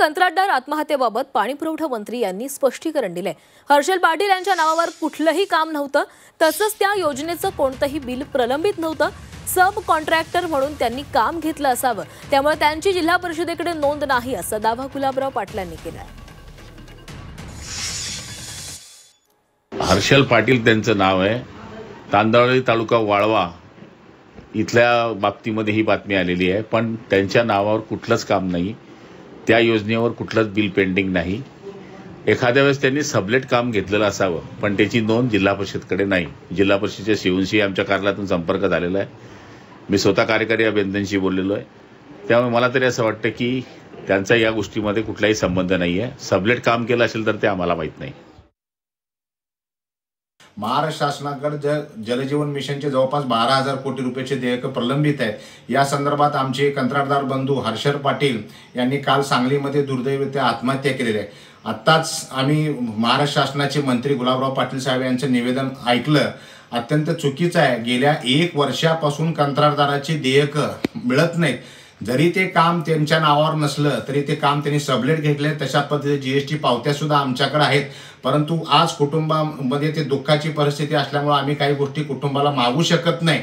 कंत्राटदार आत्महत्येबाबत पाणीपुरवठा मंत्री यांनी स्पष्टीकरण दिले। हर्षल पाटील यांच्या नावावर कुठलंही काम नव्हतं, तसंच त्या योजनेचं कोणतंही बिल प्रलंबित नव्हतं। सब कॉन्ट्रॅक्टर म्हणून त्यांनी काम घेतलं असावं, त्यामुळे त्यांची जिल्हा परिषदेकडे नोंद नाही असा दावा गुलाबराव पाटलांनी केला। हर्षल पाटील त्यांचं नाव आहे। तांदळी तालुका वाळवा इथल्या बाबतीमध्ये ही बातमी आलेली आहे, पण त्यांच्या नावावर कुठलंच काम नाही, त्या योजनेवर कुठलंच बिल पेंडिंग नाही। एखाद्या वेळेस त्यांनी सबलेट काम घेतलेलं असावं, पण त्याची नोंद जिल्हा परिषदकडे नाही। जिल्हा परिषदेच्या शिवूंशी आमच्या कार्यालयातून संपर्क झालेला आहे, मी स्वतः कार्यकारी अभियंत्यांशी बोललेलो आहे। त्यामुळे मला तरी असं वाटतं की त्यांचा या गोष्टीमध्ये कुठलाही संबंध नाही आहे। सबलेट काम केलं असेल तर ते आम्हाला माहीत नाही। महाराष्ट्र शासनाकडे जलजीवन मिशनचे जवळपास 12,000 कोटी रुपयाचे देयक प्रलंबित आहे। या संदर्भात आमचे कंत्राटदार बंधू हर्षल पाटील यांनी काल सांगलीमध्ये दुर्दैवीरित्या आत्महत्या केलेली आहे। आत्ताच आम्ही महाराष्ट्र शासनाचे मंत्री गुलाबराव पाटील साहेब यांचं निवेदन ऐकलं। अत्यंत चुकीचं आहे, गेल्या 1 वर्षापासून कंत्राटदाराची देयक मिळत नाहीत। जरी ते काम त्यांच्या नावावर नसलं तरी ते काम त्यांनी सबलेट घेतले। तशा पद्धतीने जीएसटी पावत्या सुद्धा आमच्याकडे आहेत, परंतु आज कुटुंबामध्ये ते दुःखाची परिस्थिती असल्यामुळे आम्ही काही गोष्टी कुटुंबाला मागू शकत नाही।